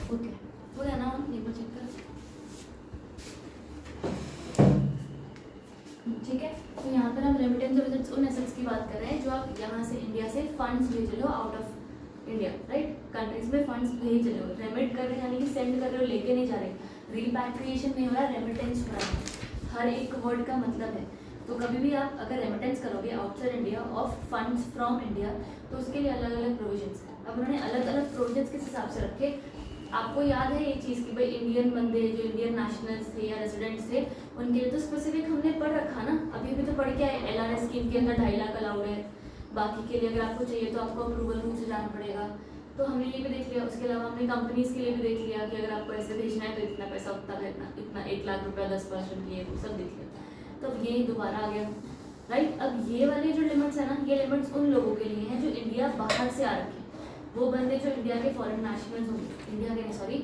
Okay, हो गया ना? एक बार चेक कर। ठीक है, तो यहाँ पर हम रेमिटेंस और विजिट्स उन एसेट्स की बात कर रहे हैं जो आप यहाँ से इंडिया से फंड्स भेज रहे हो out of India, right? Countries में फंड्स भेज रहे हो, रेमिट कर रहे हैं यानी कि सेंड कर रहे हो, लेके नहीं जा रहे। रिपैट्रिएशन नहीं हो रहा, रेमिटेंस हो रहा है। हर एक वर्ड का मतलब है। तो कभी भी आप अगर रेमिटेंस करोगे outside India of funds from India, तो उसके लिए अलग अलग प्रोविजंस है। अब उन्होंने अलग अलग प्रोविजंस किस हिसाब से रखे? आपको याद है ये चीज़ कि भाई इंडियन बंदे जो इंडियन नेशनल्स थे या रेजिडेंट्स थे, उनके लिए तो स्पेसिफिक हमने पढ़ रखा ना, अभी भी तो पढ़ के आए। LRS स्कीम के अंदर 2.5 लाख अलाउड है। बाकी के लिए अगर आपको चाहिए तो आपको अप्रूवल रूम से जाना पड़ेगा। तो हमने ये भी देख लिया। उसके अलावा हमने कंपनीज के लिए भी देख लिया कि अगर आपको ऐसे भेजना है तो इतना पैसा, उतना भेजना, इतना 1 लाख रुपया 10% ये सब देख लिया। तो अब ये दोबारा आ गया, राइट? अब ये वाले जो लिमिट्स है ना, ये लिमिट्स उन लोगों के लिए हैं जो इंडिया बाहर से आ रखे हैं। वो बंदे जो इंडिया के फॉरेन नेशनल्स होंगे, इंडिया के नहीं सॉरी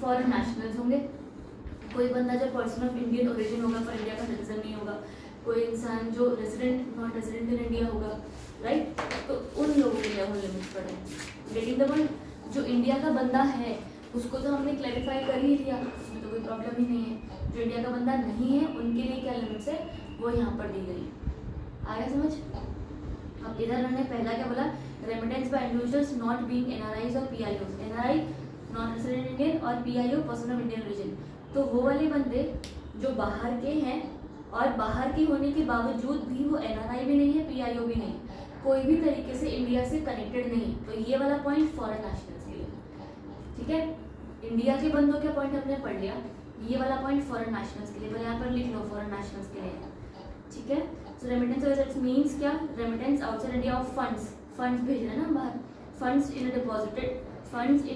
फॉरेन नेशनल्स होंगे। कोई बंदा जो पर्सन ऑफ इंडियन ओरिजिन होगा पर इंडिया का सिटीजन नहीं होगा, कोई इंसान जो resident not resident in India होगा, राइट? तो उन लोगों के लिए वो लिमिट्स पड़े हैं। Getting the point? जो इंडिया का बंदा है उसको तो हमने क्लैरिफाई कर ही लिया, उसमें तो कोई प्रॉब्लम ही नहीं है। जो इंडिया का बंदा नहीं है उनके लिए क्या लिमिट्स है वो यहाँ पर दी गई है। आया समझ? अब इधर मैंने पहला क्या बोला? Remittance by individuals not being NRIs और PIOs. NRI non resident Indian और PIO person of Indian origin. तो वो वाले बंदे जो बाहर के हैं और बाहर के होने के बावजूद भी वो एनआरआई भी नहीं है, पीआईओ भी नहीं है, कोई भी तरीके से इंडिया से कनेक्टेड नहीं है, तो ये वाला पॉइंट फॉरेन नेशनल्स के लिए। ठीक है, इंडिया के बंदों के पॉइंट हमने पढ़ लिया, ये वाला पॉइंट फॉरेन नेशनल्स के लिए। बस यहाँ पर लिख लो फॉरेन नेशनल्स के लिए। ठीक है, सो रेमिटेंस ऑफ मीन्स क्या? Remittance outside India of funds. Funds भेज रहे हैं ना बाहर। Funds in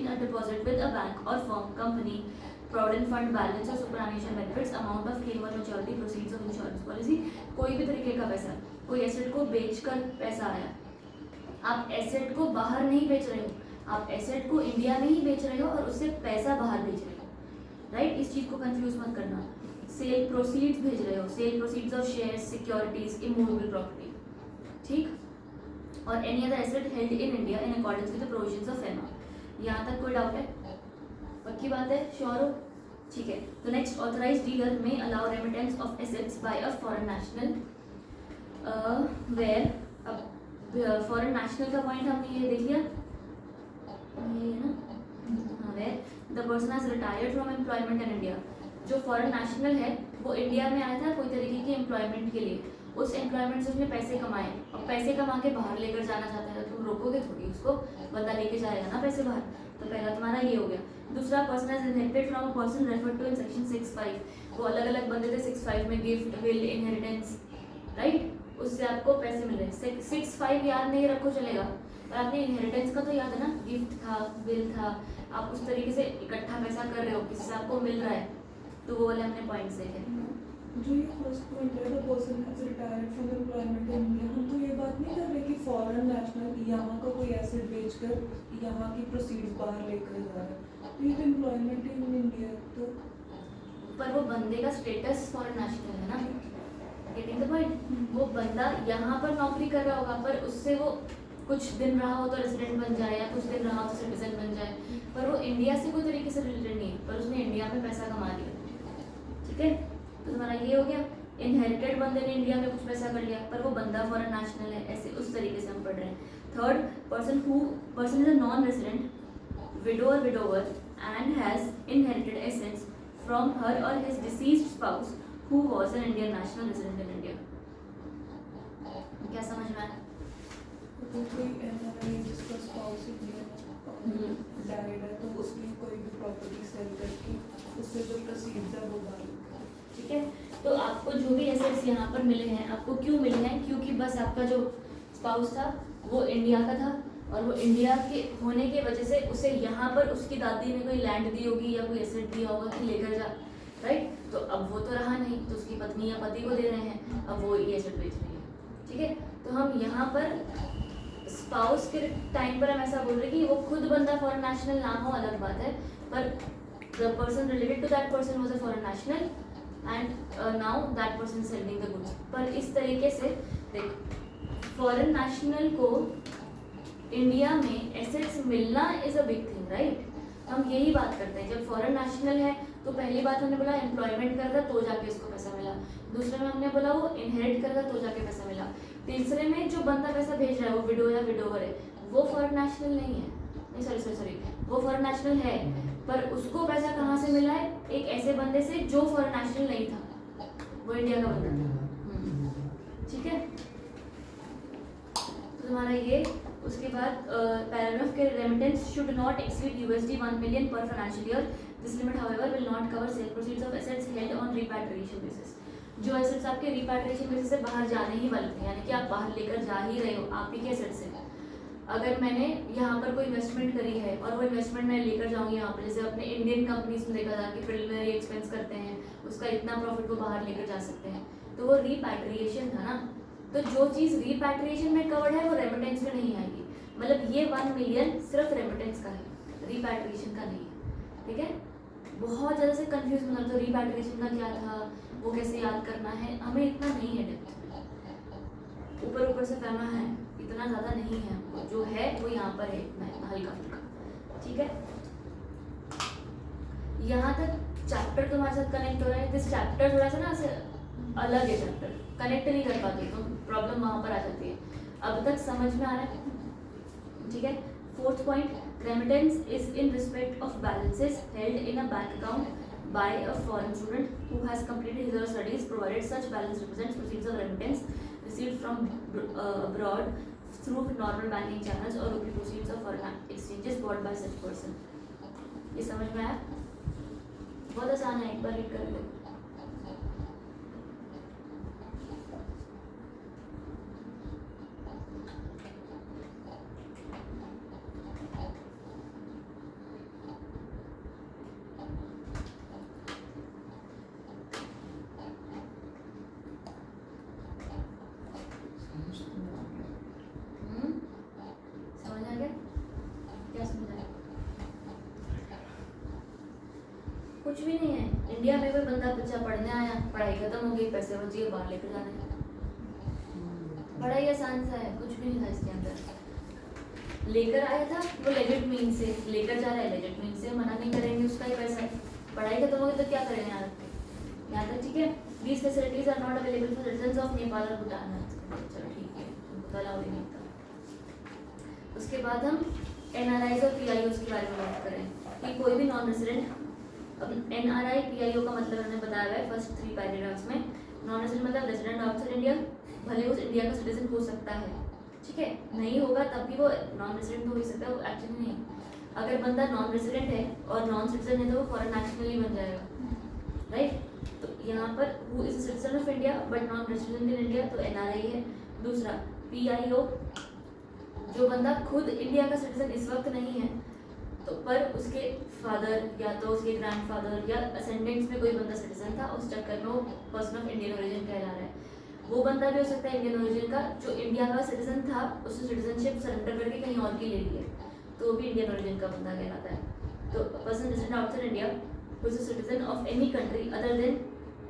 a deposit with a bank और firm, company, provident fund, balance और superannuation benefits, amount of claim और maturity, proceeds of insurance policy. कोई भी तरीके का पैसा, कोई एसेट को बेचकर पैसा आया। आप एसेट को बाहर नहीं बेच रहे हो, आप एसेट को इंडिया में ही बेच रहे हो और उससे पैसा बाहर भेज रहे हो, राइट? इस चीज को कंफ्यूज मत करना। सेल प्रोसीड्स भेज रहे हो, sale proceeds of shares, securities, immovable property, ठीक? और any other asset held in India in accordance with the provisions of FEMA। यहाँ तक कोई डाउट है? पक्की बात है? श्योर हो? ठीक है, तो नेक्स्ट, ऑथराइज्ड डीलर में allow remittance of assets by a foreign national where. अब फॉरेन नेशनल का पॉइंट हमने ये देख लिया, ये है ना, हाँ, where the person has retired from employment in India. जो फॉरेन नेशनल है वो इंडिया में आया था कोई तरीके की एम्प्लॉयमेंट के लिए, उस एम्प्लॉयमेंट से उसने पैसे कमाए, और पैसे कमा के बाहर लेकर जाना चाहता है तो तुम रोकोगे थोड़ी उसको, बंदा लेके जाएगा ना पैसे बाहर। तो पहला तुम्हारा ये हो गया। दूसरा, person has inherited from a person referred to in section 6(5). वो अलग अलग बंदे थे 6(5) में, गिफ्ट, विल, इनहेरिटेंस, राइट? उससे आपको पैसे मिल रहे हैं। 6(5) याद नहीं रखो चलेगा, पर आपने इनहेरिटेंस का तो याद है ना, गिफ्ट था, विल था, आप उस तरीके से इकट्ठा पैसा कर रहे हो, किसी से आपको मिल रहा है, तो वो वाले हमने पॉइंट्स देखे। जो ये फर्स्ट पॉइंट है, the person has retired from employment in India, हम तो ये बात नहीं कर रहे कि फॉरेन नेशनल यहाँ का कोई एसेट बेचकर यहाँ की प्रोसीड्स बाहर लेकर जा रहा है, तो ये तो एम्प्लॉयमेंट इन इंडिया है। तो पर वो बंदे का स्टेटस फॉरेन नेशनल है ना, गेटिंग द पॉइंट? वो बंदा यहाँ पर नौकरी कर रहा होगा, पर उससे वो कुछ दिन रहा हो तो रेजिडेंट बन जाए, या कुछ दिन रहा हो तो सिटीजन बन जाए, पर वो इंडिया से कोई तरीके से रिलेटेड नहीं है, पर उसने इंडिया में पैसा कमा लिया। ठीक है, तो तुम्हारा ये हो गया। इनहेरिटेड बंदे ने इंडिया में कुछ पैसा कर लिया, पर वो बंदा फॉरेन नेशनल है, ऐसे उस तरीके से हम पढ़ रहे हैं। Third, person is a non resident, widow और widower, and has inherited assets from her और his deceased spouse who was an Indian national resident in India. क्या समझ में आया? तो कोई एनआरआई जिसका स्पाउस इंडिया डाइड है, तो उसकी कोई भी प्रॉपर्टी सेल करके उससे जो प्रोसीड्स है वो बाहर। ठीक है, तो आपको जो भी एसेट्स यहाँ पर मिले हैं, आपको क्यों मिले हैं? क्योंकि बस आपका जो स्पाउस था वो इंडिया का था, और वो इंडिया के होने की वजह से उसे यहाँ पर उसकी दादी ने कोई लैंड दी होगी या कोई एसेट दिया होगा कि लेकर जा, राइट? तो अब वो तो रहा नहीं, तो उसकी पत्नी या पति को दे रहे हैं, अब वो ये एसेट बेच रही है। ठीक है, तो हम यहाँ पर स्पाउस के टाइम पर हम ऐसा बोल रहे हैं कि वो खुद बंदा फॉरेन नेशनल ना हो, अलग बात है, पर the person related to that person was a foreign national and now that person selling the goods. पर इस तरीके से देख, फॉरेन नेशनल को इंडिया में एसेट्स मिलना is a big thing, right? हम यही बात करते हैं। जब फॉरेन नेशनल है तो पहली बात हमने बोला एम्प्लॉयमेंट करता तो जाके उसको पैसा मिला, दूसरे में हमने बोला वो इनहेरिट करता तो जाके पैसा मिला, तीसरे में जो बंदा पैसा भेज रहा है वो विडो या विडोवर है, वो फॉरेन नेशनल नहीं है, नहीं सॉरी वो फॉरेन नेशनल है, पर उसको पैसा कहाँ से मिला है? एक ऐसे बंदे से जो फॉरेन नेशनल नहीं था, वो इंडिया का बंदा था। ठीक है, तो तुम्हारा ये। उसके बाद पैराग्राफ के remittance should not exceed $1 million per financial year. This limit, however, will not cover sale proceeds of assets held on repatriation basis. जो एसेट्स आपके रिपैट्रिएशन बेसिस से बाहर जाने ही वाले थे, यानी कि आप बाहर लेकर जा ही रहे हो, आप ही के एसेट्स से। अगर मैंने यहाँ पर कोई इन्वेस्टमेंट करी है और वो इन्वेस्टमेंट मैं लेकर जाऊँगी यहाँ पर, जैसे अपने इंडियन कंपनीज में देखा था कि प्रिलिमिनरी एक्सपेंस करते हैं, उसका इतना प्रॉफिट वो बाहर लेकर जा सकते हैं, तो वो रिपैट्रिएशन था ना। तो जो चीज़ रिपैट्रिएशन में कवर्ड है वो रेमिटेंस में नहीं आएगी। मतलब ये 1 million सिर्फ रेमिटेंस का है, रिपैट्रिएशन का नहीं है। ठीक है, बहुत ज़्यादा से कंफ्यूज होना, तो रिपैट्रिएशन का क्या था, वो कैसे याद करना है, हमें इतना नहीं है डेप्थ, ऊपर ऊपर से फहमा है, इतना ज़्यादा नहीं है हमको, जो है वो यहाँ पर है इतना हल्का फुल्का। ठीक है, यहाँ तक चैप्टर तुम्हारे साथ कनेक्ट हो रहा है। दिस चैप्टर थोड़ा सा ना ऐसे अलग है, चैप्टर कनेक्ट नहीं कर पाते तो प्रॉब्लम वहाँ पर आ जाती है। अब तक समझ में आ रहा है? ठीक है, 4th point, remittance is in respect of balances held in a bank account by a foreign student who has completed his or her studies, provided such balance represents proceeds of remittance received from abroad through normal banking channels or rupee proceeds of foreign exchanges bought by such person. ये समझ में आया? बहुत आसान है, एक बार read कर लो। कुछ भी नहीं है। इंडिया में कोई बंदा बच्चा पढ़ने आया, पढ़ाई खत्म हो गई, पैसे बचिए, बाहर लेकर जाने हैं। पढ़ाई आसान सा है, कुछ भी नहीं था इसके अंदर। लेकर आया था वो लेजिट मीन से, लेकर जा रहा है लेजिट मीन से, मना नहीं करेंगे, उसका ही पैसा है। पढ़ाई खत्म हो गई तो क्या करें यहाँ रख के, यहाँ तक ठीक है। These facilities are not available for citizens of Nepal और भूटान। चलो ठीक है, उनको तो अलाउ ही नहीं था। उसके बाद हम NRIs और PIOs के बारे में बात करें कि कोई भी नॉन रेजिडेंट, अब NRI PIO का मतलब हमने बताया हुआ है फर्स्ट 3 पैराग्राफ्स में। नॉन रेजिडेंट मतलब रेजिडेंट आउटसाइड इंडिया, भले उस इंडिया का सिटीजन हो सकता है, ठीक है, नहीं होगा तब भी वो नॉन रेजिडेंट हो ही सकता है, वो एक्चुअली नहीं। अगर बंदा नॉन रेजिडेंट है और नॉन सिटीजन है तो वो फॉरेन नेशनल ही बन जाएगा, राइट। तो यहाँ पर who is citizen of India but non resident in India, तो NRI है। दूसरा PIO, जो बंदा खुद इंडिया का सिटीजन इस वक्त नहीं है, तो पर उसके फादर या तो उसके ग्रैंडफादर या असेंडेंट्स में कोई बंदा सिटीजन था, उस चक्कर में वो पर्सन ऑफ इंडियन ओरिजिन कहला रहा है। वो बंदा भी हो सकता है इंडियन ओरिजिन का, जो इंडिया का सिटीजन था, उसने सिटीजनशिप सरेंडर करके कहीं और की ले ली है, तो वो भी इंडियन ओरिजिन का बंदा कहलाता है। तो person resident outside India who is a citizen of any country other than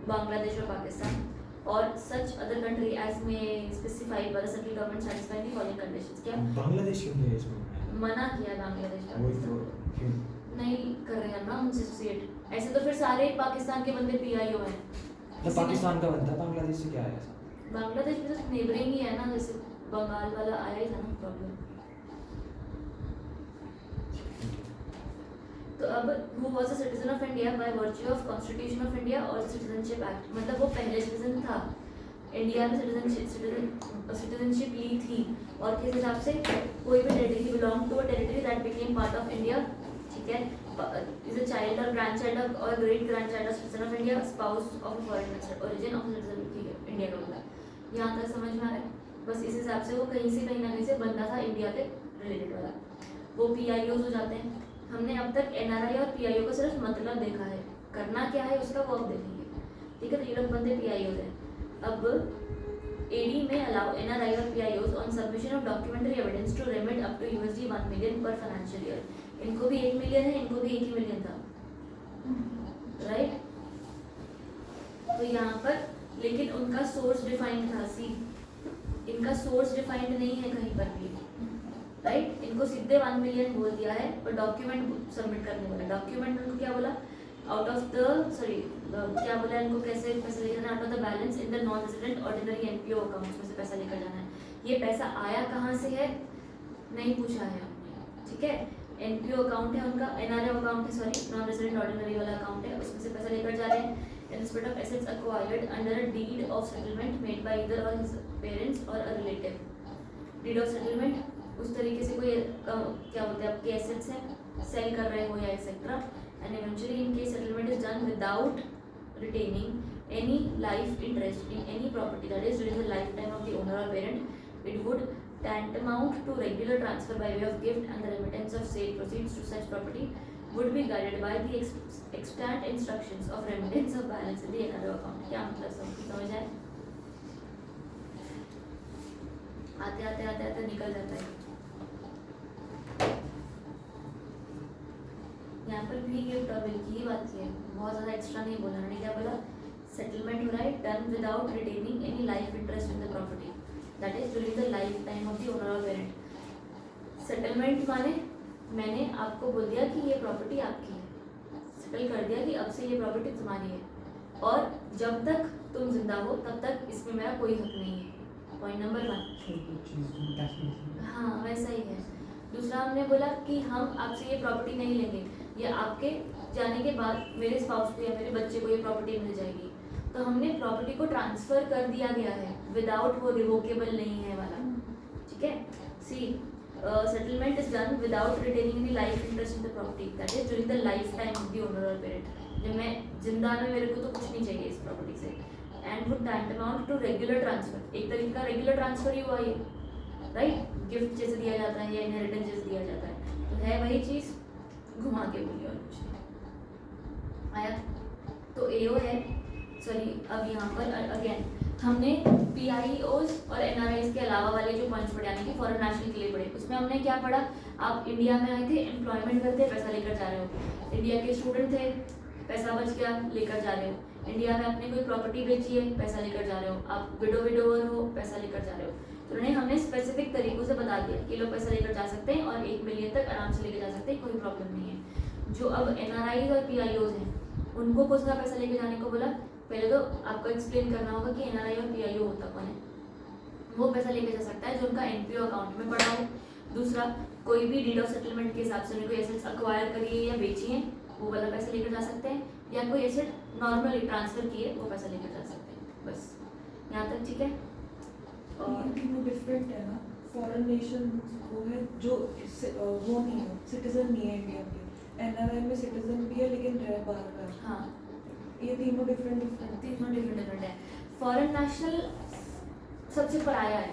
Bangladesh और पाकिस्तान और सच अदर कंट्री एज में specified by the central government satisfying the following conditions. क्या बांग्लादेश क्यों है इसमें? मना किया बांग्लादेश का, वही तो क्यों नहीं कर रहे हैं ना उनसे एसोसिएट। ऐसे तो फिर सारे पाकिस्तान के बंदे PIO हैं। तो पाकिस्तान का बनता है, बांग्लादेश से क्या है ऐसा? बांग्लादेश में तो नेबरिंग ही है ना, जैसे बंगाल वाला आया ही था ना प्रॉब्लम। तो अब who was a citizen of India by virtue of constitution of India और सिटीजनशिप एक्ट, मतलब वो पहले सिटीजन था, इंडिया में सिटीजनशिप ली थी, और किस हिसाब से, कोई भी territory belong to a territory that became part of India, ठीक है, इज अ चाइल्ड और ग्रैंड चाइल्ड और great grand child of citizen of India, spouse of foreign origin of citizen, ठीक है, इंडिया का होता है। यहाँ तक समझ में आ रहा है? बस इस हिसाब से वो कहीं से कहीं ना कहीं से बंदा था इंडिया के रिलेटेड वाला, वो PIOs हो जाते हैं। हमने अब तक NRI और PIO का सिर्फ मतलब देखा है, करना क्या है उसका वो अब देखेंगे, ठीक है। तो ये लोग बंदे PIOs हैं। अब AD में अलाउ NRI और PIOs on submission of documentary evidence to remit up to $1 million per financial year. इनको भी 1 million है, इनको भी 1 ही million था, राइट। तो यहाँ पर लेकिन उनका सोर्स डिफाइंड था, सी इनका सोर्स डिफाइंड नहीं है कहीं पर भी, राइट। इनको सीधे 1 मिलियन बोल दिया है और डॉक्यूमेंट सबमिट करने बोला। डॉक्यूमेंट उनको क्या बोला, आउट ऑफ द क्या बोला इनको, कैसे पैसा लेकर जाना, out of the balance in the non resident ordinary NPO accounts में से पैसा लेकर जाना है। ये पैसा आया कहाँ से है नहीं पूछा है हमने, ठीक है। एनपीओ अकाउंट है उनका, एनआरओ अकाउंट है, सॉरी नॉन रेजिडेंट ऑर्डिनरी वाला अकाउंट है, उसमें से पैसा लेकर जा रहे हैं in respect of assets acquired under a deed of settlement made by either or his parents or a relative. Deed of settlement उस तरीके से कोई क्या बोलते हैं आपके assets हैं सेल कर रहे हो या etcetera, and eventually in case settlement is done without retaining any life interest in any property, that is during the lifetime of the owner or parent, it would tantamount to regular transfer by way of gift, and the remittance of sale proceeds to such property would be guided by the extant instructions of remittance of balance in the NRO account. क्या मतलब समझ आए? आते आते आते आते निकल जाता है। यहाँ पर भी गिफ्ट और बिल की ही बात की है, बहुत ज़्यादा एक्स्ट्रा नहीं बोला। उन्होंने क्या बोला, सेटलमेंट हो रहा है done without retaining any life interest in the property, that is during the life time of the owner और पेरेंट। सेटलमेंट माने मैंने आपको बोल दिया कि ये प्रॉपर्टी आपकी है, सेटल कर दिया कि अब से ये प्रॉपर्टी तुम्हारी है, और जब तक तुम जिंदा हो तब तक इसमें मेरा कोई हक नहीं है। Point number 1। हाँ वैसा ही है। दूसरा हमने बोला कि हम आपसे ये प्रॉपर्टी नहीं लेंगे, ये आपके जाने के बाद मेरे स्पाउस को या मेरे बच्चे को ये प्रॉपर्टी मिल जाएगी। तो हमने प्रॉपर्टी को ट्रांसफर कर दिया गया है विदाउट, वो रिवोकेबल नहीं है वाला, ठीक है। सी settlement is done without retaining any life interest in the property, that is during the lifetime of the owner or parent. जब मैं जिंदा में मेरे को तो कुछ नहीं चाहिए इस प्रॉपर्टी से, and would tantamount to regular transfer, एक तरीके का रेगुलर ट्रांसफर ही हुआ ये, राइट। गिफ्ट जैसे दिया जाता है या इनहेरिटेंस जैसे दिया जाता है, तो है वही चीज़, घुमा के बोली और कुछ नहीं आया। तो एओ है, सॉरी अब यहाँ पर अगेन हमने पीआईओज और एनआरआईज के अलावा वाले जो पॉइंट्स पढ़े, यानी कि फॉरेन नेशनल के लिए पढ़े, उसमें हमने क्या पढ़ा, आप इंडिया में आए थे, एम्प्लॉयमेंट करते पैसा लेकर जा रहे हो, इंडिया के स्टूडेंट थे, पैसा बच गया लेकर जा रहे हो, इंडिया में आपने कोई प्रॉपर्टी बेची है पैसा लेकर जा रहे हो, आप विडोवर हो पैसा लेकर जा रहे हो। तो उन्हें हमने स्पेसिफिक तरीकों से बता दिया कि लोग पैसा लेकर जा सकते हैं और 1 मिलियन तक आराम से लेकर जा सकते हैं, कोई प्रॉब्लम नहीं है। जो अब एनआरआईज और पीआईओज हैं उनको कुछ ना पैसा लेकर जाने को बोला, पहले तो आपको एक्सप्लेन करना होगा कि एनआरआई और पीआईओ होता कौन है। वो पैसा लेके जा सकता है जो उनका एनपीओ अकाउंट में पड़ा हो। दूसरा, कोई भी डीड ऑफ सेटलमेंट के हिसाब से उन्हें कोई एसेट्स अक्वायर करी है या बेची है, वो वाला पैसा लेकर जा सकते हैं, या कोई एसेट नॉर्मली ट्रांसफर किए वो पैसा लेकर जा सकते हैं। बस यहाँ तक ठीक है। और तीनों डिफरेंट है ना, फॉरेन नेशन वो है जो वो नहीं है, सिटीजन नहीं है इंडिया के, एनआरआई में सिटीजन भी है लेकिन रह बाहर का। हाँ ये तीनों डिफरेंट डिफरेंट है। फॉरेन नेशनल सबसे पराया है,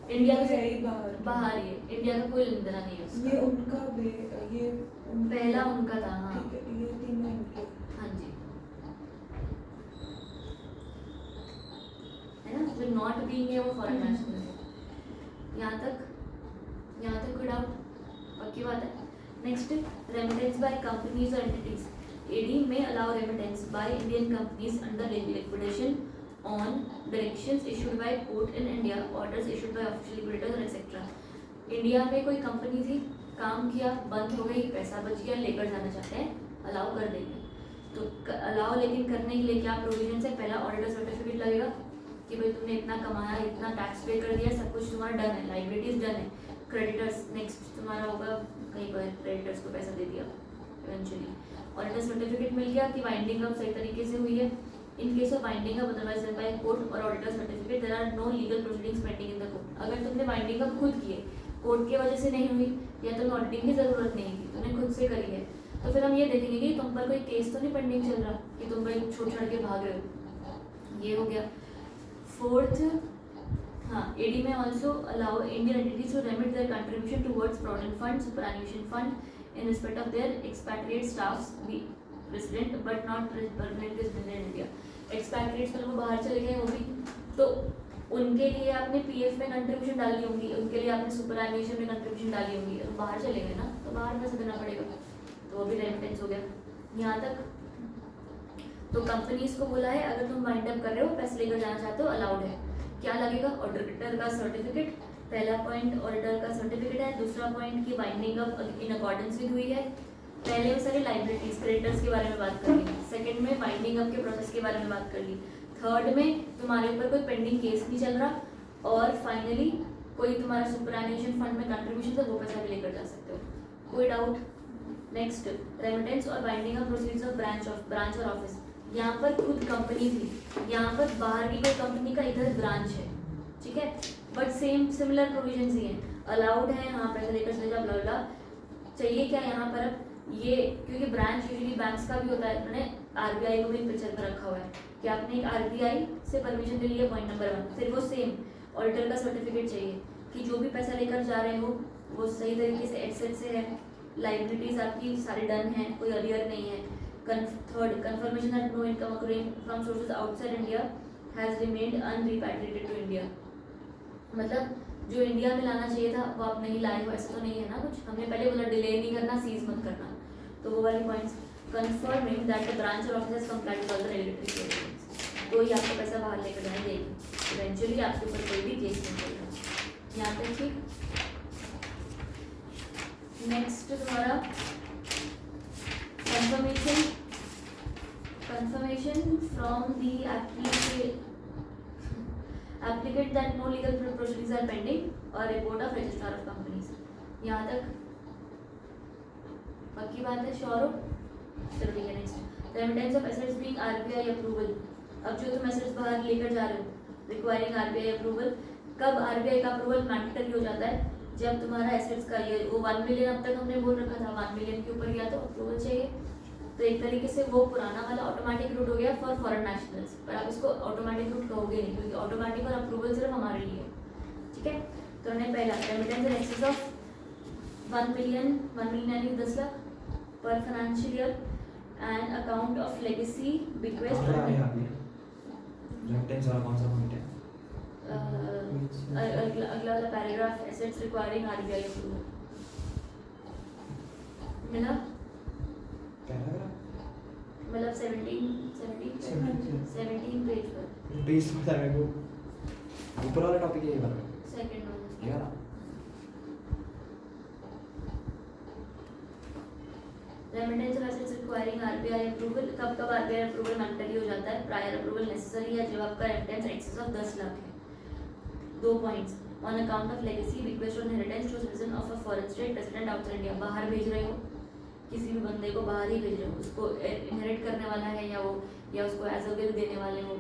इंडिया है से ही बाहर ही है, इंडिया का कोई लेना देना नहीं है उसका। ये उनका ये पहला उनका था। हाँ ठीक है, ये तीनों इनके। हाँ जी, है ना, जो नॉट बीइंग है वो फॉरेन नेशनल है। यहाँ तक कोई डाउट? पक्की बात है। नेक्स्ट, रेमिटेंस बाय कंपनीज और entities. AD may allow remittance by Indian companies under liquidation on directions issued by court in India, orders issued by official liquidators etc. India में कोई कंपनी थी, काम किया, बंद हो गई, पैसा बच गया, लेकर जाना चाहते हैं, अलाउ कर देंगे। तो अलाउ लेकिन करने के लिए क्या प्रोविजन है? पहला ऑडिटर सर्टिफिकेट लगेगा कि भाई तुमने इतना कमाया, इतना टैक्स पे कर दिया, सब कुछ तुम्हारा डन है, लाइबिलिटीज डन है। क्रेडिटर्स नेक्स्ट तुम्हारा होगा, कहीं पर क्रेडिटर्स को पैसा दे दिया इवेंचुअली। ऑडिटर सर्टिफिकेट मिल गया कि वाइंडिंग अप सही तरीके से हुई है। In case of winding up otherwise by court और auditor certificate there are no legal proceedings pending in the court. अगर तुमने वाइंडिंग अप खुद किए, कोर्ट की वजह से नहीं हुई या तुम्हें ऑडिटिंग की जरूरत नहीं थी, तुमने खुद से करी है, तो फिर हम ये देखेंगे कि तुम पर कोई केस तो नहीं पेंडिंग चल रहा कि तुम भाई छोड़ छोड़ के भाग रहे हो। ये हो गया। फोर्थ, हाँ, AD में also allow Indian entities to remit their contribution towards provident fund, superannuation fund in respect of their expatriate staffs be resident but not permanent resident in India. Expatriates मतलब वो बाहर चले गए, वो भी तो उनके लिए आपने PF में कंट्रीब्यूशन डाली होंगी, उनके लिए आपने सुपरएन्यूएशन में कंट्रीब्यूशन डाली होंगी, तो बाहर चले गए ना, तो बाहर पैसा देना पड़ेगा, तो वो भी रेमिटेंस हो गया। यहाँ तक तो कंपनीज को बोला है अगर तुम वाइंड अप कर रहे हो, पैसे लेकर जाना चाहते हो, अलाउड है। क्या लगेगा? ऑडिटर का सर्टिफिकेट, पहला पॉइंट ऑडिटर का सर्टिफिकेट है, दूसरा पॉइंट की binding up in accordance with हुई है। पहले में सारी लाइबिलिटीज क्रेडिटर्स के बारे में बात कर ली, सेकंड में बाइंडिंग अप के प्रोसेस के बारे में बात कर ली, थर्ड में तुम्हारे ऊपर कोई पेंडिंग केस नहीं चल रहा, और फाइनली कोई तुम्हारा सुपरएनुएशन फंड में कंट्रीब्यूशन है वो पैसा भी लेकर जा सकते हो। कोई डाउट? नेक्स्ट, रेमिटेंस और binding up proceeds of branch और ऑफिस। यहाँ पर खुद कंपनी थी, यहाँ पर बाहर की कोई कंपनी का इधर ब्रांच है, ठीक है, बट सेम सिमिलर प्रोविजंस ही हैं, अलाउड है हाँ पैसा लेकर चले जाओ, ब्ला ब्ला। चाहिए क्या यहाँ पर अब ये, क्योंकि ब्रांच यूजुअली बैंक्स का भी होता है, मैंने आरबीआई को भी पिक्चर में रखा हुआ है कि आपने एक आरबीआई से परमिशन ले लिया, पॉइंट नंबर 1, फिर वो सेम ऑडिटर का सर्टिफिकेट चाहिए कि जो भी पैसा लेकर जा रहे हो वो सही तरीके से एसेट से है, लाइबिलिटीज आपकी सारी डन है, कोई अरियर नहीं है। Third, confirmation that no income accruing from sources outside India has remained unrepatriated to India. मतलब जो इंडिया में लाना चाहिए था वो आप नहीं लाए हो, ऐसा तो नहीं है ना कुछ, हमने पहले बोला डिले नहीं करना, सीज मत करना, तो वो वाली points. Confirming that the branch और office complied with all the regulatory requirements, तो ही आपको पैसा बाहर लेकर जाने देगी, इवेंचुअली आपके ऊपर कोई भी केस नहीं चलेगा। यहाँ तक ठीक। नेक्स्ट तुम्हारा confirmation from the applicant that no legal proceedings are pending or report of registrar of companies। यहाँ तक पक्की बात है, श्योर हो? चलो ठीक है। Next, remittance of assets being RBI approval. अब जो तुम एसेट्स बाहर लेकर जा रहे हो रिक्वायरिंग आरबीआई अप्रूवल, कब आरबीआई का अप्रूवल मैंडेटरी हो जाता है? जब तुम्हारा एसेट्स का ये वो 1 मिलियन अब तक हमने बोल रखा था, 1 मिलियन के ऊपर गया तो अप्रूवल चाहिए। तो एक तरीके से वो पुराना वाला ऑटोमेटिक रूट हो गया फॉर फॉरेन नेशनल्स, पर आप इसको ऑटोमेटिक रूट कहोगे नहीं क्योंकि ऑटोमेटिक और अप्रूवल सिर्फ हमारे लिए, ठीक है। तो हमने पहला remittance in excess of 1 million यानी 10 लाख पर financial year and account of legacy bequest. Remittance वाला कौन सा पॉइंट है? अगला वाला paragraph, assets requiring RBI approval. मिला? मतलब 17 पेज पर पेज पता है मेरे को, ऊपर वाला टॉपिक है ये वाला, सेकंड वाला ये वाला। Remittance of assets requiring RBI approval. कब कब आरबीआई अप्रूवल मैंडेटरी हो जाता है? प्रायर अप्रूवल नेसेसरी है जब आपका रेमिटेंस एक्सेस ऑफ 10 लाख है। 2 points, on account of legacy request on inheritance to citizen of a foreign state resident outside India. बाहर भेज रहे हो किसी भी बंदे को, बाहर ही भेज रहे हो, उसको इनहेरिट करने वाला है या उसको एज अ विल देने वाले हो,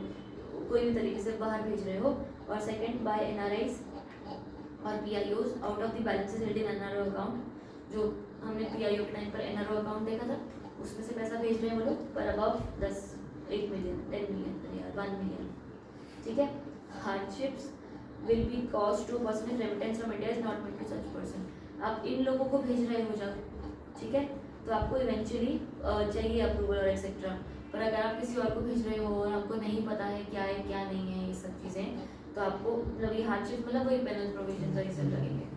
कोई भी तरीके से बाहर भेज रहे हो। और सेकंड, बाय एनआरआईज और पीआईओज out of the balances held in NRO account. जो हमने पीआईओ के टाइम पर एनआरओ अकाउंट देखा था उसमें से पैसा भेज रहे हैं वो लोग, पर अबव 8 मिलियन 10 मिलियन या 1 मिलियन, ठीक है। Hardships will be cost to person if remittance from India is not made to such person. आप इन लोगों को भेज रहे हो जब, ठीक है, तो आपको इवेंचुअली चाहिए अप्रूवल और एक्सेट्रा। पर अगर आप किसी और को भेज रहे हो और आपको नहीं पता है क्या नहीं है ये सब चीज़ें, तो आपको मतलब ये हार्डशिप मतलब वही पेनल प्रोविजन और ये सब लगेंगे,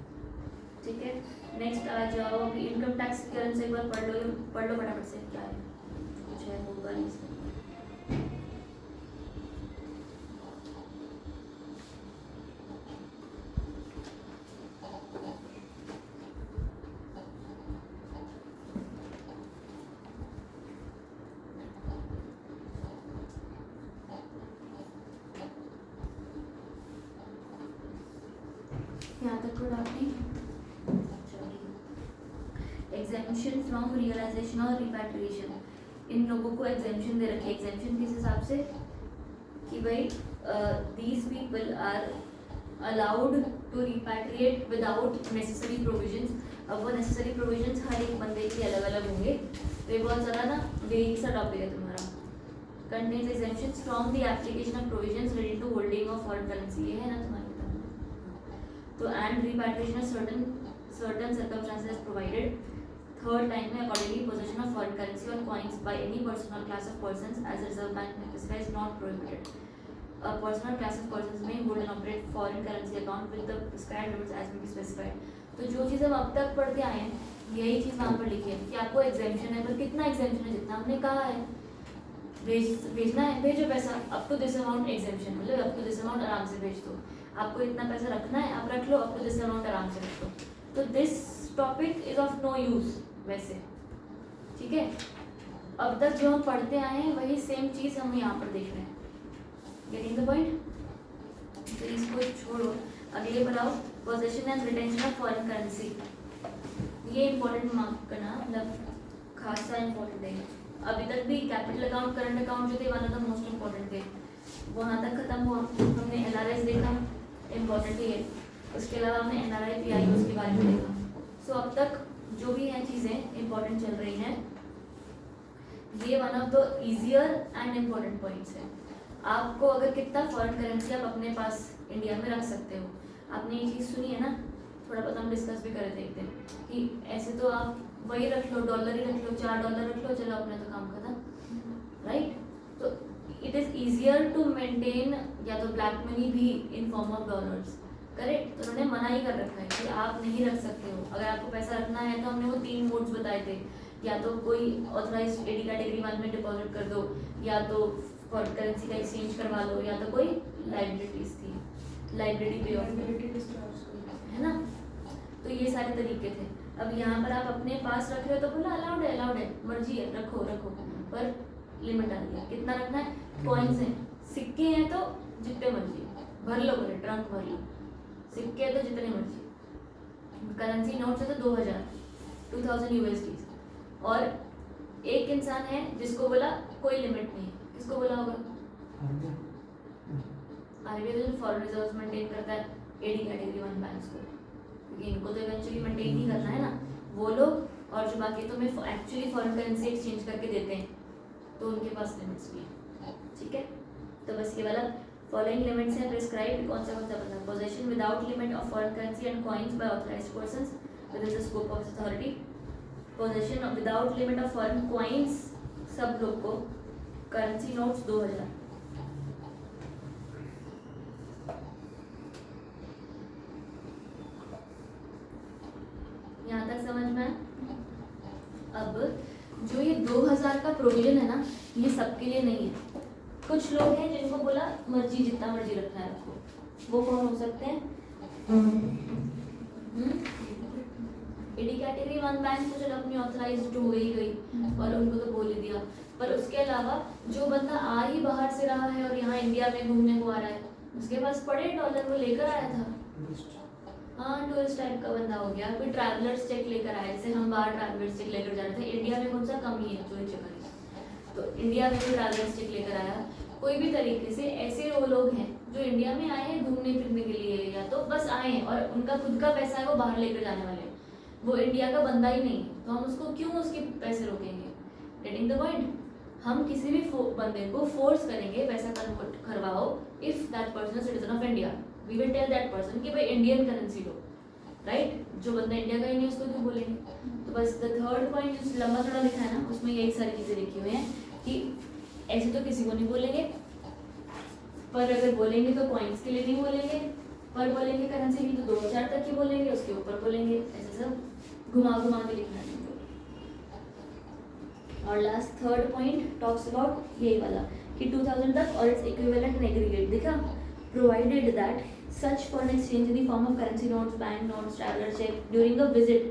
ठीक है। नेक्स्ट आ जाओ, अभी इनकम टैक्स क्लियरेंस एक बार पढ़ लो फटाफट से, क्या है कुछ है होगा नहीं इसमें। यहाँ तक कोई डाउट नहीं? एग्जेम्पशन फ्रॉम रियलाइजेशन और रिपैट्रिएशन, इन लोगों को एग्जेम्पशन दे रखी है। एग्जेम्पशन किस हिसाब से कि भाई these people are allowed to repatriate without necessary provisions. अब वो नेसेसरी प्रोविजंस हर एक बंदे के अलग अलग होंगे, तो ये बहुत ज़्यादा ना वेग सा टॉपिक है तुम्हारा। Contains exemptions from the application of provisions related to holding of foreign currency, ये है ना तुम्हारे किताब। तो and repatriation of certain circumstances provided। Third line में accordingly possession of foreign currency और कॉइन्स बाय एनी पर्सन और class of persons as Reserve Bank may specifies not prohibited. A person or class of persons may hold and operate foreign currency account with the prescribed limits as may be specified। तो जो चीज़ हम अब तक पढ़ते आए हैं यही चीज़ वहाँ पर लिखी है कि आपको एग्जेम्पशन है, पर कितना एग्जेम्पशन है? जितना हमने कहा है भेजना है, भेजो पैसा up to this amount exemption, मतलब अप टू दिस अमाउंट आराम से भेज दो। आपको इतना पैसा रखना है, आप रख लो, आपको दिस अमाउंट आराम से रख लो। तो this topic is of no use वैसे, ठीक है। अब तक जो हम पढ़ते आए हैं वही सेम चीज़ हम यहाँ पर देख रहे हैं। Getting the point? तो इसको छोड़ो, अगले बनाओ possession and retention of foreign currency. ये इंपॉर्टेंट मार्क करना, मतलब खासा इंपॉर्टेंट है। अभी तक भी कैपिटल अकाउंट, करंट अकाउंट जो थे one of the most important थे, वहाँ तक खत्म हुआ। हमने एलआरएस देखा, इम्पॉर्टेंट ही है। उसके अलावा हमने एनआरआई पीआईओ के बारे में देखा। सो अब तक जो भी हैं चीज़ें इंपॉर्टेंट चल रही हैं, ये one of the easier and important points है। आपको अगर कितना फॉरेन करेंसी आप अपने पास इंडिया में रख सकते हो, आपने ये चीज़ सुनी है ना, थोड़ा बहुत हम डिस्कस भी करे थे एक दिन कि ऐसे तो आप वही रख लो, डॉलर ही रख लो, $4 रख लो, चलो अपना तो काम खत्म, राइट। तो it is easier to maintain या तो ब्लैक मनी भी in form of dollars, correct. तो उन्होंने मना ही कर रखा है कि आप नहीं रख सकते हो। अगर आपको पैसा रखना है तो हमने वो 3 मोड्स बताए थे, या तो कोई ऑथराइज एडी कैटेगरी 1 में डिपॉजिट कर दो, या तो फॉरेन करेंसी का एक्सचेंज करवा लो, या तो कोई लाइबिलिटीज थी, लाइब्रेरी पे ऑफ, है ना। तो ये सारे तरीके थे। अब यहाँ पर आप अपने पास रख रहे हो तो बोला अलाउड है, अलाउड है, मर्जी है, रखो रखो, पर लिमिट डाल दिया। कितना रखना है? कॉइन्स हैं, सिक्के हैं तो जितने मर्जी भर लो, बोले ट्रंक भर लो, सिक्के हैं तो जितने मर्जी। करेंसी नोट्स है तो 2000 USD। और एक इंसान है जिसको बोला कोई लिमिट नहीं है, किसको बोला होगा? आरबीआई जो फॉरेन रिजर्व्स मेंटेन करता है एडी कैटेगरी 1 बैंक्स को, क्योंकि इनको तो इवेंचुअली मेंटेन ही करना है ना वो लोग। और जो बाकी तो में एक्चुअली फॉरेन करेंसी एक्सचेंज करके देते हैं, तो उनके पास लिमिट्स भी हैं, ठीक है। तो बस ये वाला फॉलोइंग लिमिट्स हैं प्रिस्क्राइब्ड, कौन सा पता? Possession without limit of foreign currency and coins by authorized persons within the scope of authority. Possession without limit of foreign coins सब लोग को, करेंसी नोट्स 2000। यहाँ तक समझ में आया? अब जो ये 2000 का प्रोविजन है ना, ये सबके लिए नहीं है। कुछ लोग हैं जिनको बोला मर्जी जितना मर्जी रखना है रखो, वो कौन हो सकते हैं? एडी कैटेगरी 1 बैंक तो चलो अपनी ऑथराइज्ड हो गई और उनको तो बोल ही दिया। पर उसके अलावा जो बंदा आ ही बाहर से रहा है और यहाँ इंडिया में घूमने को आ रहा है, उसके पास पड़े डॉलर, वो लेकर आया था, हाँ टूरिस्ट टाइप का बंदा हो गया। कोई ट्रैवलर्स चेक लेकर आया, जैसे हम बाहर ट्रैवलर्स चेक लेकर जा रहे थे, इंडिया में कौन सा कमी है चोरी चकारी, तो इंडिया में भी ट्रैवलर्स चेक लेकर आया। कोई भी तरीके से ऐसे वो लोग हैं जो इंडिया में आए हैं घूमने फिरने के लिए, या तो बस आए हैं और उनका खुद का पैसा है वो बाहर लेकर जाने वाले हैं, वो इंडिया का बंदा ही नहीं, तो हम उसको क्यों उसके पैसे रोकेंगे? Getting the point? हम किसी भी बंदे को फोर्स करेंगे पैसा कन्वर्ट करवाओ if that person citizen of India, we will tell that person कि भाई इंडियन करेंसी लो, राइट। जो बंदा इंडिया का ही नहीं उसको क्यों बोलेंगे? तो बस द थर्ड पॉइंट जो लंबा थोड़ा लिखा है ना, उसमें यही सारी चीज़ें लिखी हुई हैं कि ऐसे तो किसी को नहीं बोलेंगे, पर अगर बोलेंगे तो कॉइन्स के लिए नहीं बोलेंगे, पर बोलेंगे करेंसी की तो 2000 तक ही बोलेंगे, उसके ऊपर बोलेंगे, ऐसे सब घुमा घुमा के लिखना है। और last third point talks about यही वाला कि 2000 तक और इट्स इक्विवेलेंट इन एग्रीगेट, देखा, provided that such foreign exchange in the form of currency notes, bank notes, traveler check during a visit,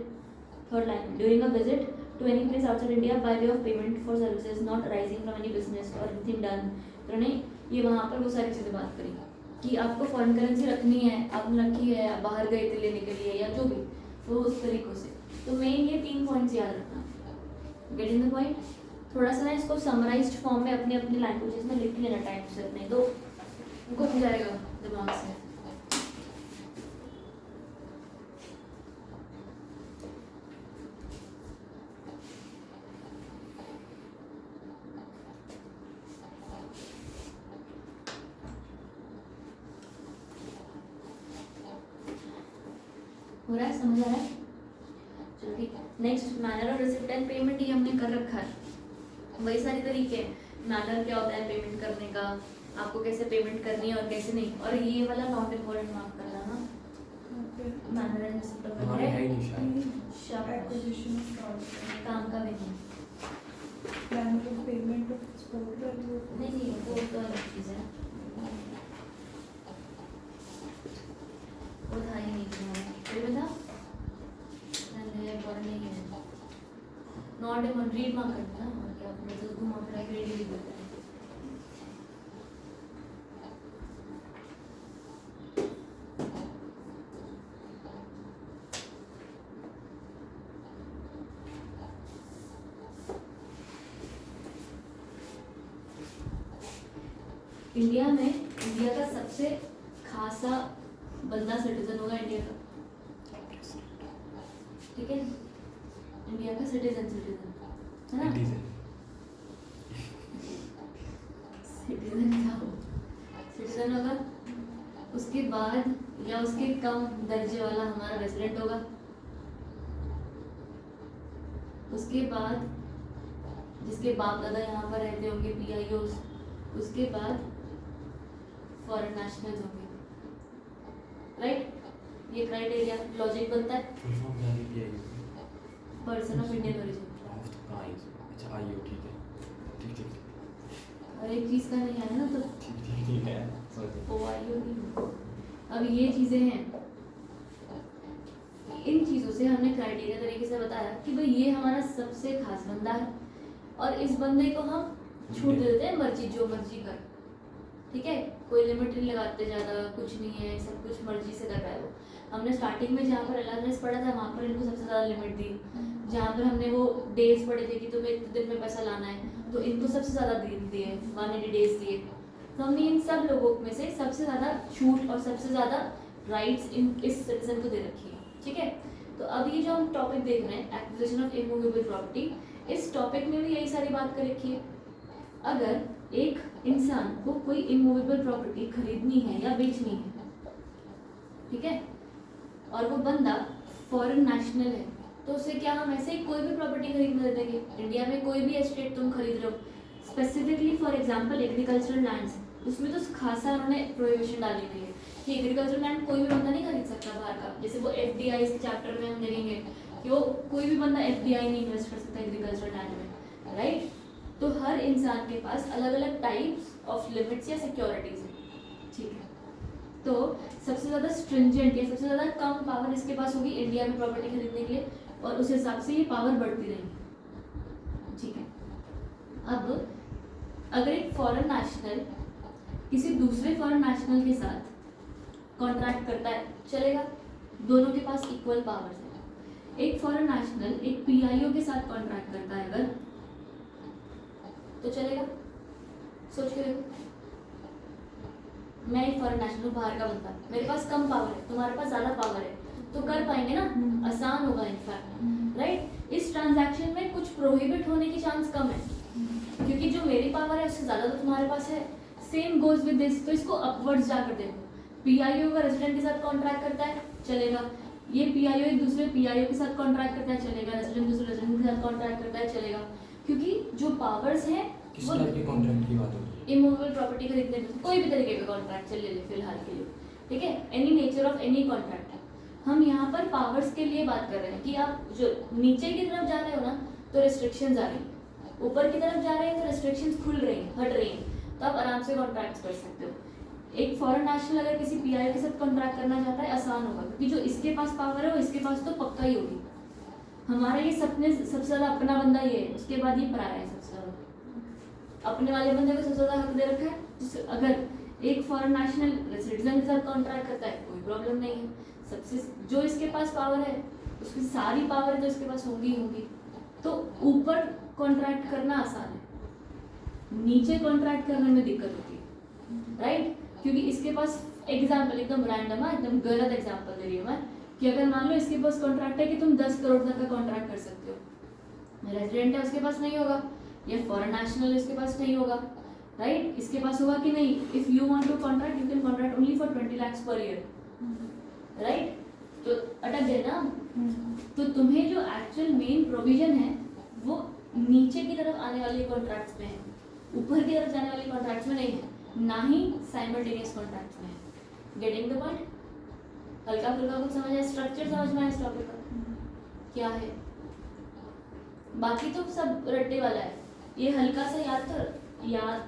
third line, during a visit to any place outside India by way of payment for services not arising from any business or anything done। तो उन्होंने ये वहाँ पर वो सारी चीज़ें बात करी कि आपको फॉरेन करेंसी रखनी है, आपने रखी है, आप बाहर गए थे लेने के लिए या जो भी, वो उस तरीक़ों से। तो मेन ये 3 पॉइंट्स याद रखना। Getting the point? थोड़ा सा ना इसको समराइज्ड फॉर्म में अपनी अपनी लैंग्वेजेस में लिख लेना टाइप से, अपने तो घूम जाएगा दिमाग से। हो रहा है, समझ आ रहा है? चलो ठीक। नेक्स्ट मैनर और रिसिप्ट एंड पेमेंट, ये हमने कर रखा है, वही सारे तरीके हैं। मैनर क्या होता है पेमेंट करने का, आपको कैसे पेमेंट करनी है और कैसे नहीं, और ये वाला नॉट इम्पोर्टेंट मार्क करना ना, मैनर एंड रिसिप्ट हमारे है ही नहीं शायद। एक्विजिशन काम का भी नहीं, manner of payment of export value नहीं वो तो अलग चीज़ है। नॉट एमन रीड मार्क करना ना, और क्या मतलब घुमा फिरा के रेडी लिख देते हैं। इंडिया में इंडिया का सबसे खासा बंदा सिटीजन होगा इंडिया का, ठीक है, इंडिया का सिटीजन है ना, सिटीजन क्या हो, सिटीजन होगा। उसके बाद या उसके कम दर्जे वाला हमारा रेजिडेंट होगा। उसके बाद जिसके बाप दादा यहाँ पर रहते होंगे PIO, उसके बाद फॉरेन नेशनल्स होंगे, राइट। ये क्राइटेरिया लॉजिक बनता है। Person of Indian origin. अच्छा आइयो ठीक है, ठीक और एक चीज़ का नहीं है ना, तो ठीक है OIO नहीं। अब ये चीज़ें हैं, इन चीज़ों से हमने क्राइटेरिया तरीके से बताया कि भाई ये हमारा सबसे खास बंदा है और इस बंदे को हम छूट दे देते हैं, मर्जी जो मर्जी कर, ठीक है, कोई लिमिट नहीं लगाते, ज़्यादा कुछ नहीं है, सब कुछ मर्जी से कर रहा है वो। हमने स्टार्टिंग में जहाँ पर अलाउंस पढ़ा था वहाँ पर इनको सबसे ज़्यादा लिमिट दी, जहाँ पर हमने वो डेज पढ़े थे कि तुम्हें इतने दिन में पैसा लाना है, तो इनको सबसे ज़्यादा दिए 180 डेज दिए। तो हमने इन सब लोगों में से सबसे ज़्यादा छूट और सबसे ज़्यादा राइट्स इस सिटीजन को दे रखी है, ठीक है। तो अब ये जो हम टॉपिक देख रहे हैं, एक्विजिशन ऑफ इमूवेबल प्रॉपर्टी, इस टॉपिक में भी यही सारी बात कर रखी है। अगर एक इंसान को कोई इमूवेबल प्रॉपर्टी खरीदनी है या बेचनी है, ठीक है, और वो बंदा फॉरेन नेशनल है, तो उसे क्या हम ऐसे ही कोई भी प्रॉपर्टी खरीदने दे देंगे? इंडिया में कोई भी एस्टेट तुम खरीद रहे हो, specifically for example agricultural lands, उसमें तो खासा उन्होंने प्रोहिबिशन डाली हुई है कि एग्रीकल्चरल लैंड कोई भी बंदा नहीं खरीद सकता बाहर का। जैसे वो FDI इस चैप्टर में हम देखेंगे कि वो कोई भी बंदा FDI नहीं इन्वेस्ट कर सकता एग्रीकल्चरल लैंड में, राइट। तो हर इंसान के पास अलग अलग टाइप्स ऑफ लिमिट्स या सिक्योरिटीज है, ठीक है। तो सबसे ज़्यादा स्ट्रिंजेंट या सबसे ज़्यादा कम पावर इसके पास होगी इंडिया में प्रॉपर्टी खरीदने के लिए, और उस हिसाब से ये पावर बढ़ती रहेगी, ठीक है। अब अगर एक फॉरेन नेशनल किसी दूसरे फॉरेन नेशनल के साथ कॉन्ट्रैक्ट करता है, चलेगा, दोनों के पास इक्वल पावर्स है। एक फॉरेन नेशनल एक PIO के साथ कॉन्ट्रैक्ट करता है अगर, तो चलेगा? सोच के देखो, मैं एक फॉरेन नेशनल बाहर का बंदा, मेरे पास कम पावर है, तुम्हारे पास ज़्यादा पावर है, तो कर पाएंगे ना, आसान होगा इनफैक्ट, राइट। इस ट्रांजैक्शन में कुछ प्रोहिबिट होने की चांस कम है, क्योंकि जो मेरी पावर है उससे ज़्यादा तो तुम्हारे पास है। सेम गोज विद दिस, तो इसको अपवर्ड्स जाकर देखो। PIO का रेजिडेंट के साथ कॉन्ट्रैक्ट करता है, चलेगा। ये PIO एक दूसरे PIO के साथ कॉन्ट्रैक्ट करता है, चलेगा। रेजिडेंट दूसरे रेजिडेंट के साथ कॉन्ट्रैक्ट करता है, चलेगा। क्योंकि जो पावर्स हैं किस टाइप के कॉन्ट्रैक्ट की बात होती है? इमूवेबल प्रॉपर्टी खरीदने में कोई भी तरीके का कॉन्ट्रैक्ट चल ले फिलहाल के लिए, ठीक है, any nature of any contract है। हम यहाँ पर पावर्स के लिए बात कर रहे हैं कि आप जो नीचे की तरफ जा रहे हो ना, तो रेस्ट्रिक्शंस आ रही हैं, ऊपर की तरफ जा रहे हैं तो रेस्ट्रिक्शंस खुल रही हैं, हट रही हैं, तो आप आराम से कॉन्ट्रैक्ट कर सकते हो। एक फॉरेन नेशनल अगर किसी PIO के साथ कॉन्ट्रैक्ट करना चाहता है, आसान होगा, क्योंकि जो इसके पास पावर है वो इसके पास तो पक्का ही होगी। हमारा ये सबसे ज़्यादा अपना बंदा ये है, उसके बाद ये पराया है सबसे ज़्यादा। अपने वाले बंदे को सबसे ज़्यादा हक दे रखा है। तो अगर एक फॉरेन नेशनल सिटीजन के साथ कॉन्ट्रैक्ट करता है, कोई प्रॉब्लम नहीं है। सबसे जो इसके पास पावर है, उसकी सारी पावर तो इसके पास होंगी ही होंगी, तो ऊपर कॉन्ट्रैक्ट करना आसान है, नीचे कॉन्ट्रैक्ट करने में दिक्कत होती है, राइट। क्योंकि इसके पास एग्जाम्पल एकदम रैंडम है, एकदम गलत एग्जाम्पल दे रही हूँ मैं, कि अगर मान लो इसके पास कॉन्ट्रैक्ट है कि तुम 10 करोड़ तक का कॉन्ट्रैक्ट कर सकते हो, रेजिडेंट है उसके पास नहीं होगा, या फॉरेन नेशनल इसके पास नहीं होगा, राइट। इसके पास होगा कि नहीं, if you want to contract you can contract only for 20 lakhs per year, right. तो अटक गए ना। तो तुम्हें जो एक्चुअल मेन प्रोविजन है वो नीचे की तरफ आने वाले कॉन्ट्रैक्ट्स में है, ऊपर की तरफ जाने वाले कॉन्ट्रैक्ट्स में नहीं है, ना ही साइमल्टेनियस कॉन्ट्रैक्ट्स में है। Getting the point? हल्का फुल्का कुछ समझ आया, स्ट्रक्चर समझ में आया इस टॉपिक का क्या है? बाकी तो सब रट्टे वाला है, ये हल्का सा याद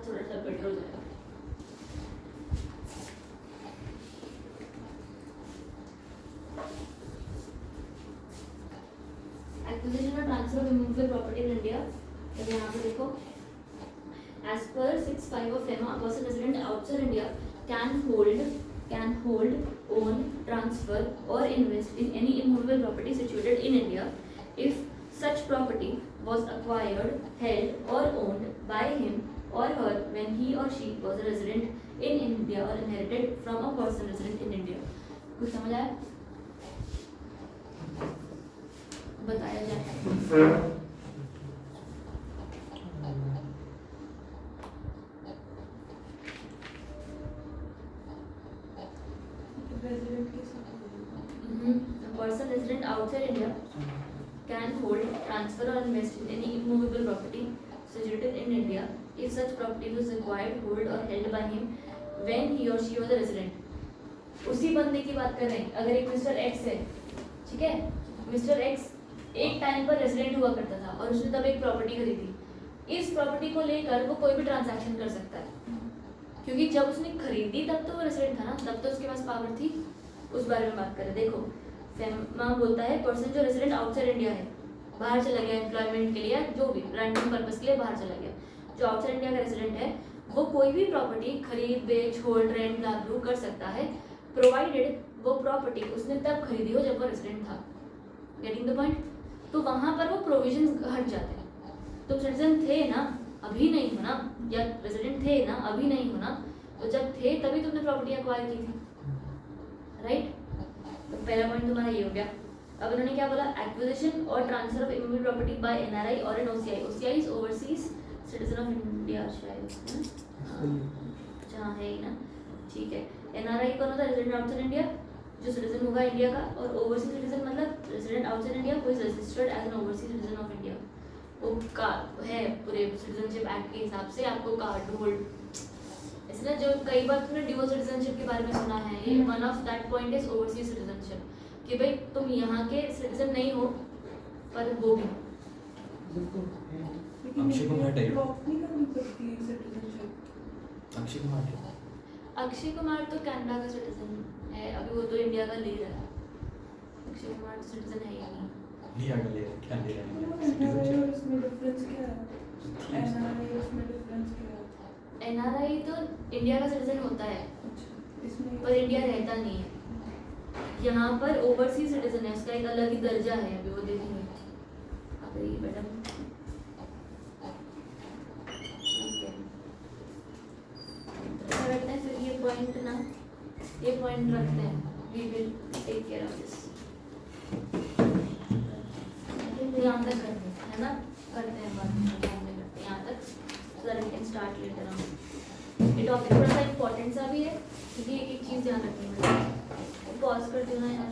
थोड़ा सा बेटर हो जाएगा। एक्विजिशन और transfer transfer of immovable property in India, तो यहाँ पे देखो as per 6(5) of FEMA, a person resident outside India can hold, own, transfer or invest in any immovable property situated in India if such property was acquired, held or owned by him or her when he or she was a resident in India or inherited from a person resident in India. कुछ समझ आया? बताया जाए। Resident के साथ A person resident outside India can hold, transfer or invest in any immovable property situated in India if such property was acquired, hold or held by him when he or she was a resident. उसी बंदे की बात कर रहे हैं। अगर एक mister x है, ठीक है, मिस्टर एक्स एक टाइम पर रेजिडेंट हुआ करता था और उसने तब एक प्रॉपर्टी खरीदी। इस प्रॉपर्टी को लेकर वो कोई भी ट्रांजैक्शन कर सकता है, क्योंकि जब उसने खरीदी तब तो वो रेजिडेंट था ना, तब तो उसके पास पावर थी। उस बारे में बात करें। देखो फेमा बोलता है पर्सन जो रेजिडेंट आउटसाइड इंडिया है, बाहर चला गया एम्प्लॉयमेंट के लिए या जो भी रैंडम पर्पस के लिए बाहर चला गया, जो आउटसाइड इंडिया का रेजिडेंट है वो कोई भी प्रॉपर्टी खरीद बेच होल्ड रेंट लागू कर सकता है, प्रोवाइडेड वो प्रॉपर्टी उसने तब खरीदी हो जब वो रेजिडेंट था। Getting the point? तो वहाँ पर वो प्रोविजंस हट जाते हैं। तुम सिटीजन थे ना, अभी नहीं हो ना, या रेजिडेंट थे ना, अभी नहीं हो ना, तो जब थे तभी तुमने प्रॉपर्टी एक्वायर की थी, राइट? तो पहला पॉइंट तुम्हारा ये हो गया। अब उन्होंने क्या बोला? एक्विजिशन और transfer of immovable property by NRI और an OCI. OCI is overseas citizen of India शायद, जहाँ है ही ना, ठीक है। एनआरआई कौन होता है? रेजिडेंट आउटसाइड इंडिया, जो सिटीजन होगा इंडिया का। और ओवरसीज सिटीजन मतलब resident outside India who is registered as an overseas citizen of India. वो का है पूरे सिटीजनशिप एक्ट के हिसाब से आपको कार्ड होल्ड, इसलिए जो कई बार तुमने ड्यूअल सिटीजनशिप के बारे में सुना है, ये one of that point is overseas citizenship, कि भाई तुम यहाँ के सिटीजन नहीं हो पर वो भी। अक्षय कुमार टाइप। ड्रॉप नहीं करनी पड़ती है सिटीजनशिप। अक्षय कुमार अक्षय कुमार तो कनाडा का सिटीजन है, अभी वो तो इंडिया का ले रहा है। अक्षय कुमार तो सिटीजन है ही नहीं। लिया का ले क्या ले रहा है एनआरआई सिटीजनशिप। और इसमें डिफरेंस क्या है? एनआरआई उसमें डिफरेंस क्या है? एनआरआई तो इंडिया का सिटीजन होता है इसमें पर इंडिया रहता नहीं है। यहाँ पर ओवरसीज सिटीजन है, उसका एक अलग ही दर्जा है, अभी वो देखेंगे। अभी मैडम ठीक है, तो रखते हैं फिर ये पॉइंट ना, ये पॉइंट रखते हैं। We will take care of this. यहाँ तक करते हैं, है ना, करते हैं बात करते हैं यहाँ तक, so that we can start later on. ये टॉपिक थोड़ा सा इम्पोर्टेंट सा भी है, क्योंकि एक एक चीज़ ध्यान रखनी है। पॉज कर दो ना यार।